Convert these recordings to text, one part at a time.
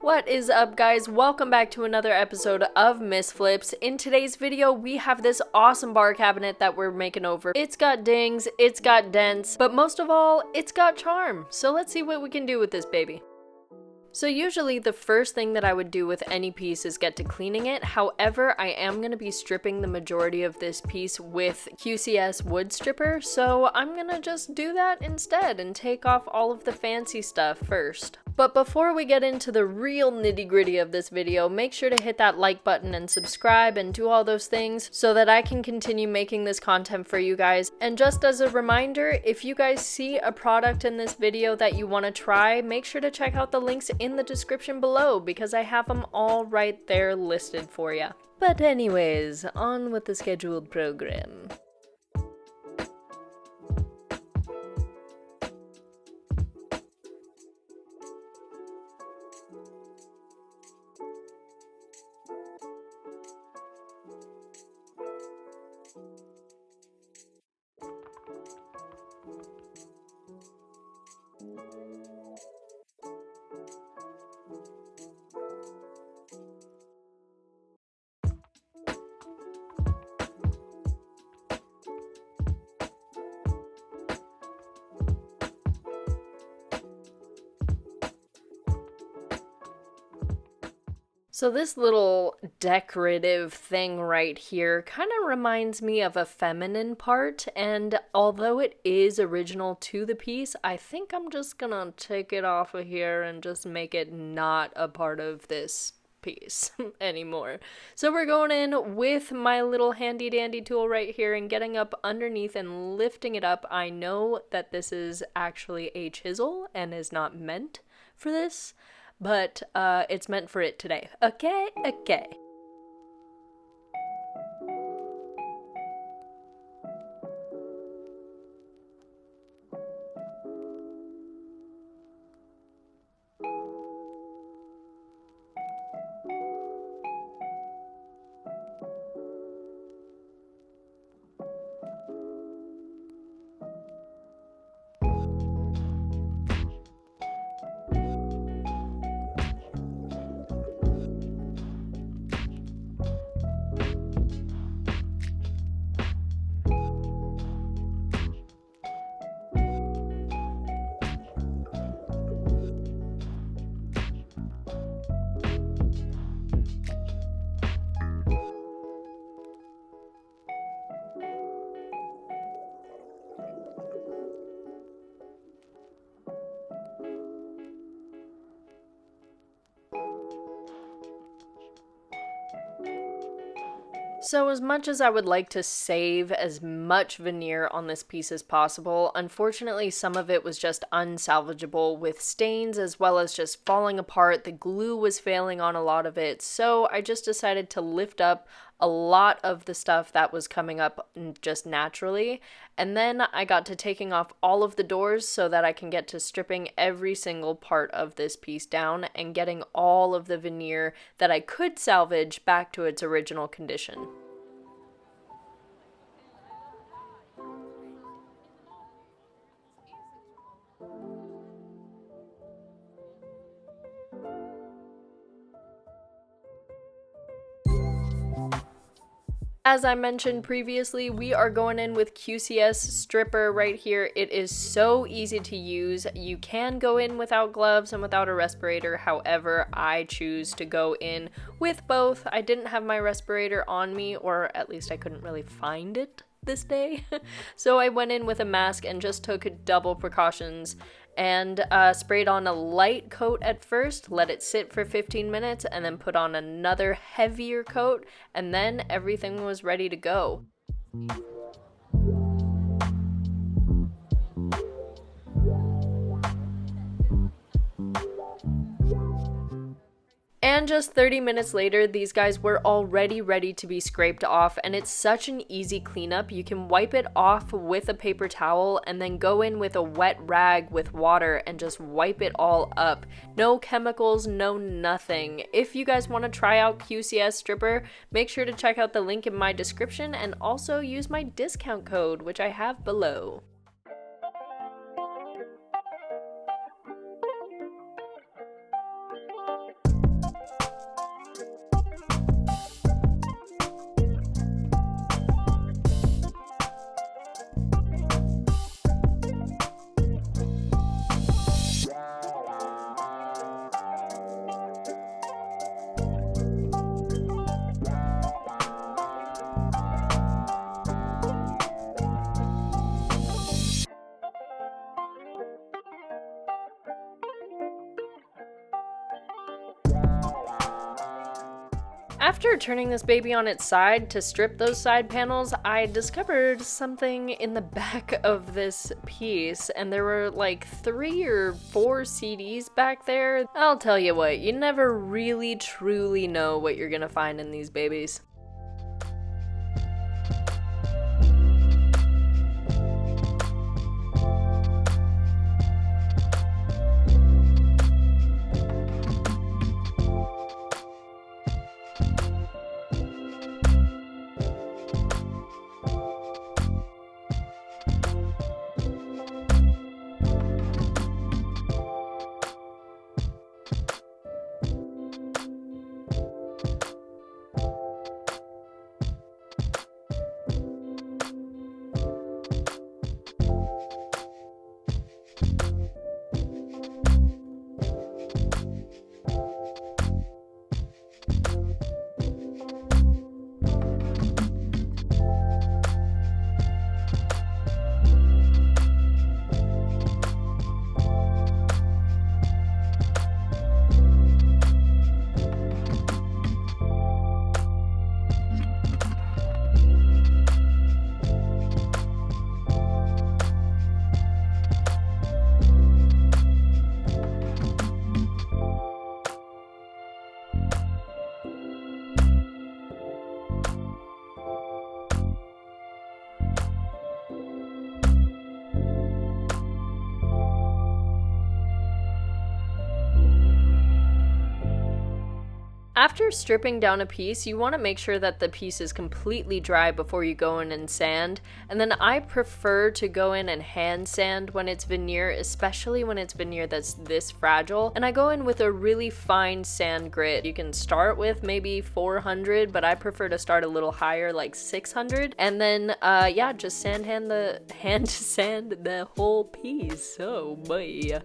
What is up, guys? Welcome back to another episode of Missflips. In today's video, we have this awesome bar cabinet that we're making over. It's got dings, it's got dents, but most of all, it's got charm. So let's see what we can do with this baby. So usually the first thing that I would do with any piece is get to cleaning it. However, I am going to be stripping the majority of this piece with QCS wood stripper. So I'm going to just do that instead and take off all of the fancy stuff first. But before we get into the real nitty-gritty of this video, make sure to hit that like button and subscribe and do all those things so that I can continue making this content for you guys. And just as a reminder, if you guys see a product in this video that you want to try, make sure to check out the links in the description below because I have them all right there listed for you. But anyways, on with the scheduled program. So this little decorative thing right here kind of reminds me of a feminine part, and although it is original to the piece, I think I'm just gonna take it off of here and just make it not a part of this piece anymore. So we're going in with my little handy dandy tool right here and getting up underneath and lifting it up. I know that this is actually a chisel and is not meant for this, but it's meant for it today. Okay? Okay. So as much as I would like to save as much veneer on this piece as possible, unfortunately some of it was just unsalvageable with stains as well as just falling apart. The glue was failing on a lot of it, so I just decided to lift up a lot of the stuff that was coming up just naturally, and then I got to taking off all of the doors so that I can get to stripping every single part of this piece down and getting all of the veneer that I could salvage back to its original condition. As I mentioned previously, we are going in with QCS stripper right here. It is so easy to use. You can go in without gloves and without a respirator. However, I choose to go in with both. I didn't have my respirator on me, or at least I couldn't really find it this day. So I went in with a mask and just took double precautions and sprayed on a light coat at first, let it sit for 15 minutes, and then put on another heavier coat, and then everything was ready to go. And just 30 minutes later, these guys were already ready to be scraped off, and it's such an easy cleanup. You can wipe it off with a paper towel and then go in with a wet rag with water and just wipe it all up. No chemicals, no nothing. If you guys want to try out QCS Stripper, make sure to check out the link in my description and also use my discount code, which I have below. After turning this baby on its side to strip those side panels, I discovered something in the back of this piece, and there were like 3 or 4 CDs back there. I'll tell you what, you never really truly know what you're gonna find in these babies. After stripping down a piece, you want to make sure that the piece is completely dry before you go in and sand. And then I prefer to go in and hand sand when it's veneer, especially when it's veneer that's this fragile. And I go in with a really fine sand grit. You can start with maybe 400, but I prefer to start a little higher, like 600. And then, yeah, just hand sand the whole piece. Oh boy.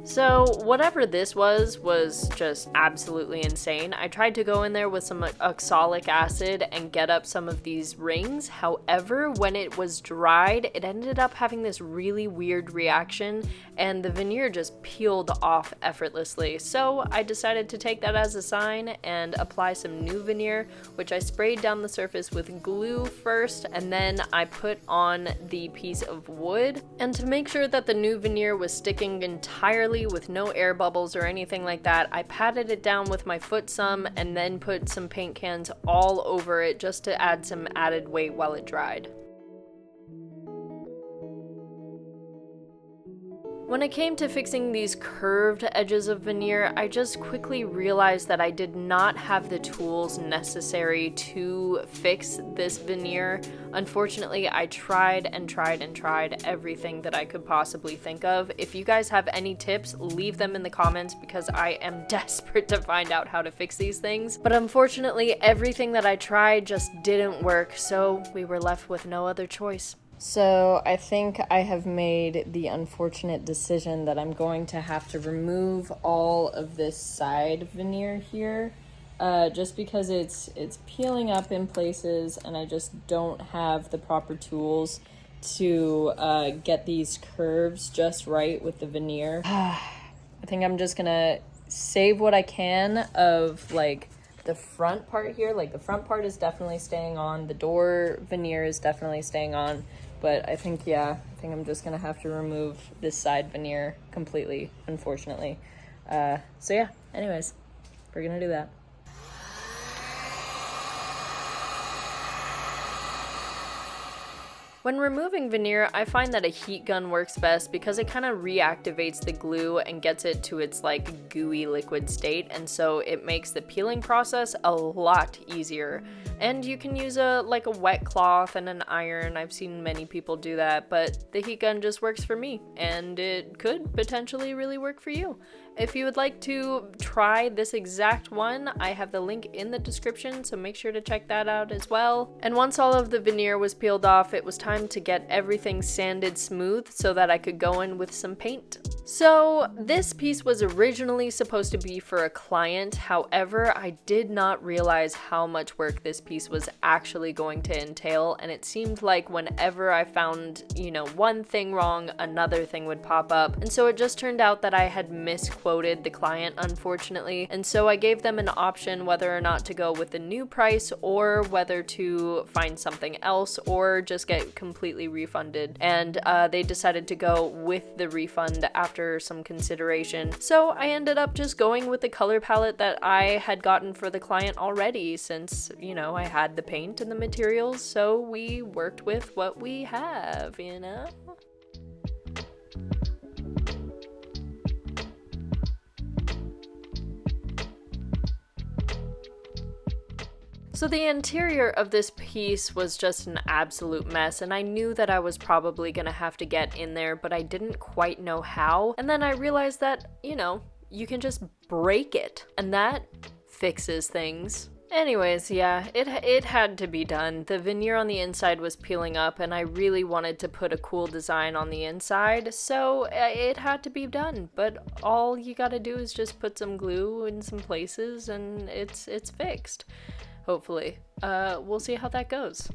So whatever this was just absolutely insane. I tried to go in there with some oxalic acid and get up some of these rings. However, when it was dried, it ended up having this really weird reaction and the veneer just peeled off effortlessly. So I decided to take that as a sign and apply some new veneer, which I sprayed down the surface with glue first, and then I put on the piece of wood. And to make sure that the new veneer was sticking entirely with no air bubbles or anything like that, I patted it down with my foot some and then put some paint cans all over it just to add some added weight while it dried. When it came to fixing these curved edges of veneer, I just quickly realized that I did not have the tools necessary to fix this veneer. Unfortunately, I tried and tried and tried everything that I could possibly think of. If you guys have any tips, leave them in the comments because I am desperate to find out how to fix these things. But unfortunately, everything that I tried just didn't work, so we were left with no other choice. So I think I have made the unfortunate decision that I'm going to have to remove all of this side veneer here, just because it's peeling up in places and I just don't have the proper tools to get these curves just right with the veneer. I think I'm just gonna save what I can of like the front part here. Like the front part is definitely staying on, the door veneer is definitely staying on. But I think, yeah, I'm just gonna have to remove this side veneer completely, unfortunately. So yeah, anyways, we're gonna do that. When removing veneer, I find that a heat gun works best because it kind of reactivates the glue and gets it to its like gooey liquid state, and so it makes the peeling process a lot easier. And you can use a wet cloth and an iron. I've seen many people do that, but the heat gun just works for me, and it could potentially really work for you. If you would like to try this exact one, I have the link in the description, so make sure to check that out as well. And once all of the veneer was peeled off, it was time to get everything sanded smooth so that I could go in with some paint. So this piece was originally supposed to be for a client, however, I did not realize how much work this piece was actually going to entail, and it seemed like whenever I found, one thing wrong, another thing would pop up, and so it just turned out that I had misquoted the client, unfortunately, and so I gave them an option whether or not to go with the new price or whether to find something else or just get completely refunded, and they decided to go with the refund after some consideration. So I ended up just going with the color palette that I had gotten for the client already, since, I had the paint and the materials, so we worked with what we have, So the interior of this piece was just an absolute mess, and I knew that I was probably gonna have to get in there, but I didn't quite know how. And then I realized that, you can just break it, and that fixes things. Anyways, yeah, it had to be done. The veneer on the inside was peeling up, and I really wanted to put a cool design on the inside, so it had to be done. But all you gotta do is just put some glue in some places, and it's fixed. Hopefully. We'll see how that goes.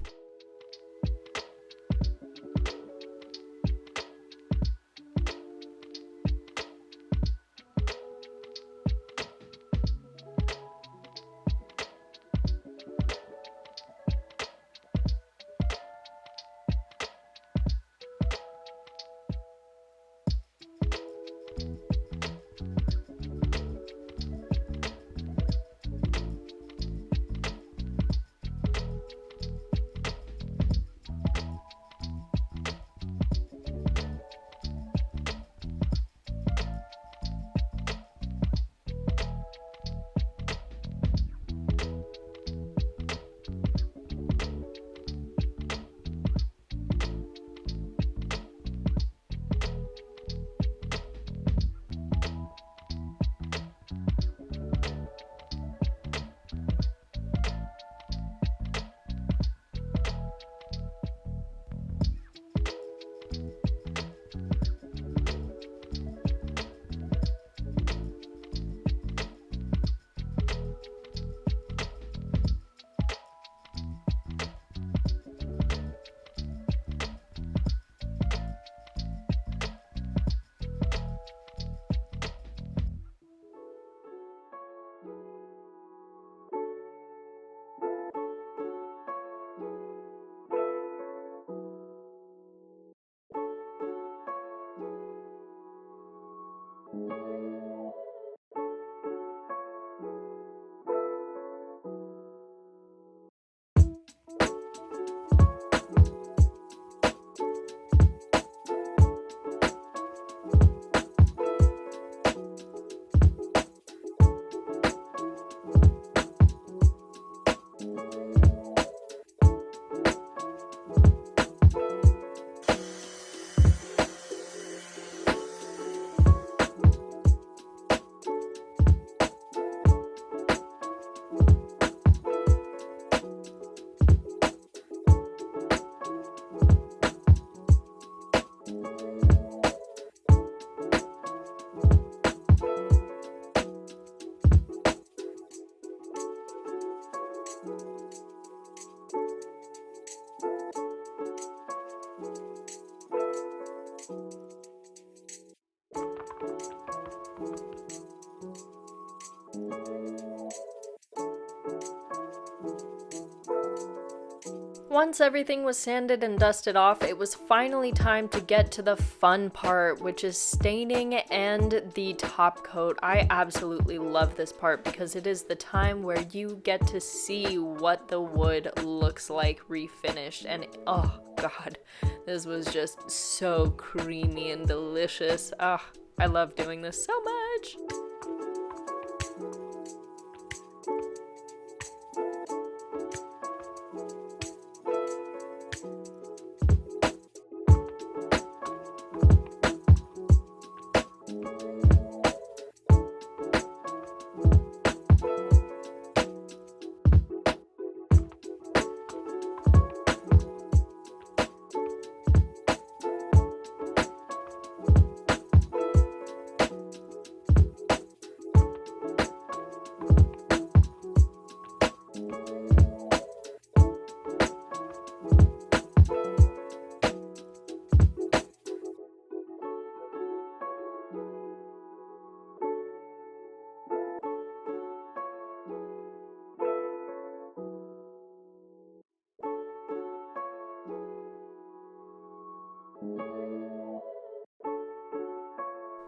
Once everything was sanded and dusted off, it was finally time to get to the fun part, which is staining and the top coat. I absolutely love this part because it is the time where you get to see what the wood looks like refinished, and oh god, this was just so creamy and delicious. I love doing this so much.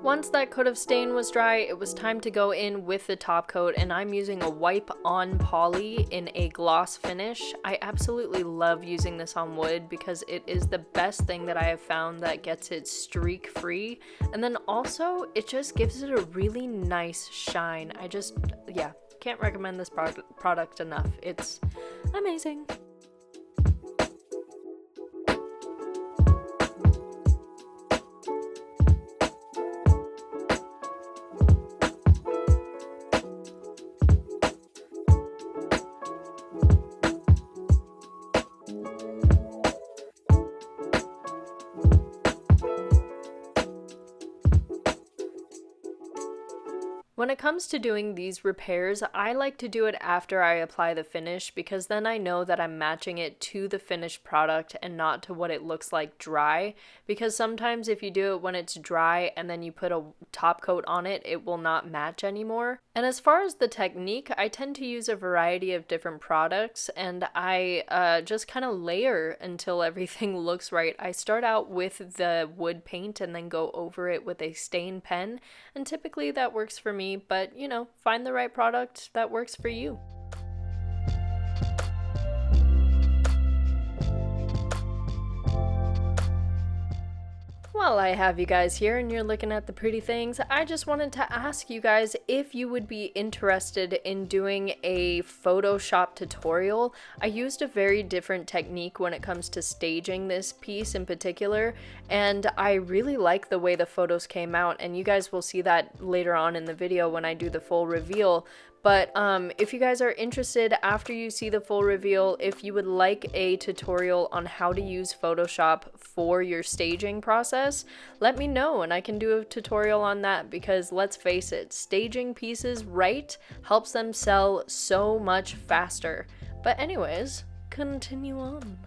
Once that coat of stain was dry, it was time to go in with the top coat, and I'm using a wipe on poly in a gloss finish. I absolutely love using this on wood because it is the best thing that I have found that gets it streak free, and then also it just gives it a really nice shine. Yeah, can't recommend this product enough. It's amazing. When it comes to doing these repairs, I like to do it after I apply the finish because then I know that I'm matching it to the finished product and not to what it looks like dry, because sometimes if you do it when it's dry and then you put a top coat on it, it will not match anymore. And as far as the technique, I tend to use a variety of different products, and I just kind of layer until everything looks right. I start out with the wood paint and then go over it with a stain pen, and typically that works for me, but you know, find the right product that works for you. While I have you guys here and you're looking at the pretty things, I just wanted to ask you guys if you would be interested in doing a Photoshop tutorial. I used a very different technique when it comes to staging this piece in particular, and I really like the way the photos came out, and you guys will see that later on in the video when I do the full reveal. But if you guys are interested after you see the full reveal, if you would like a tutorial on how to use Photoshop for your staging process, let me know and I can do a tutorial on that, because let's face it, staging pieces right helps them sell so much faster. But anyways, continue on.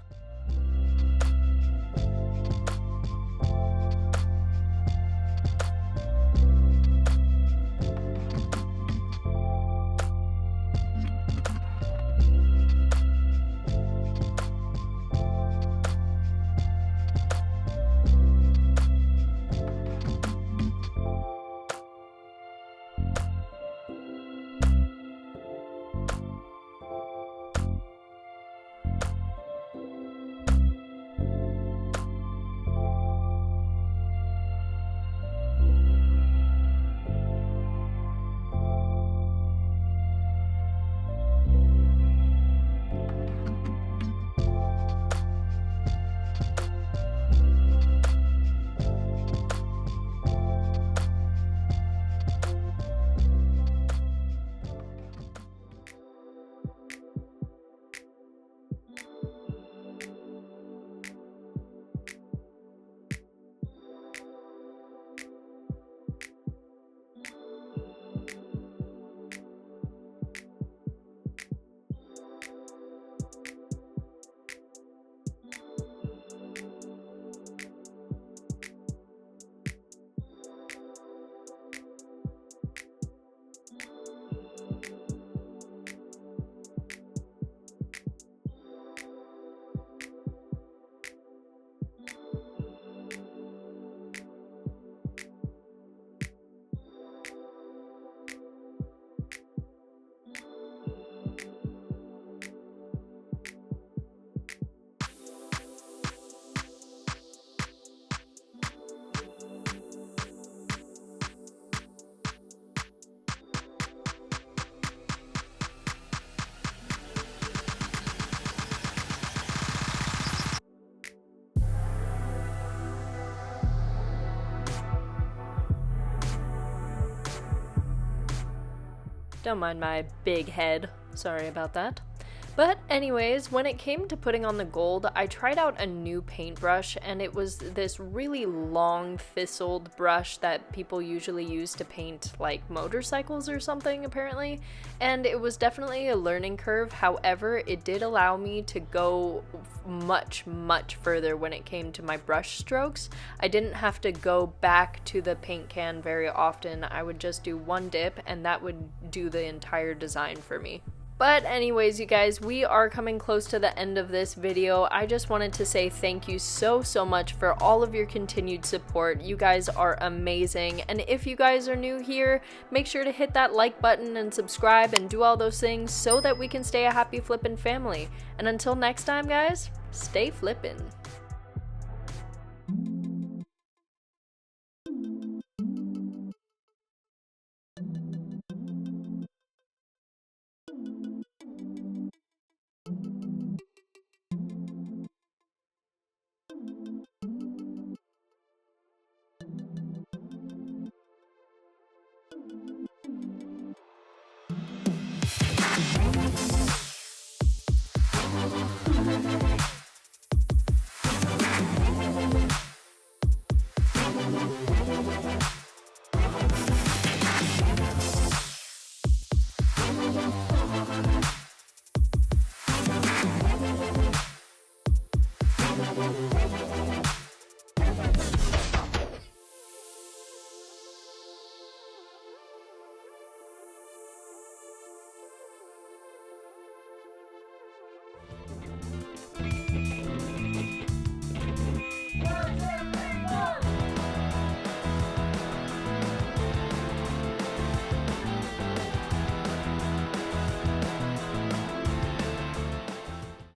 Don't mind my big head. Sorry about that. But anyways, when it came to putting on the gold, I tried out a new paintbrush, and it was this really long thistled brush that people usually use to paint like motorcycles or something apparently, and it was definitely a learning curve. However, it did allow me to go much further when it came to my brush strokes. I didn't have to go back to the paint can very often. I would just do one dip and that would do the entire design for me. But anyways, you guys, we are coming close to the end of this video. I just wanted to say thank you so much for all of your continued support. You guys are amazing. And if you guys are new here, make sure to hit that like button and subscribe and do all those things so that we can stay a happy flippin' family. And until next time, guys, stay flippin'.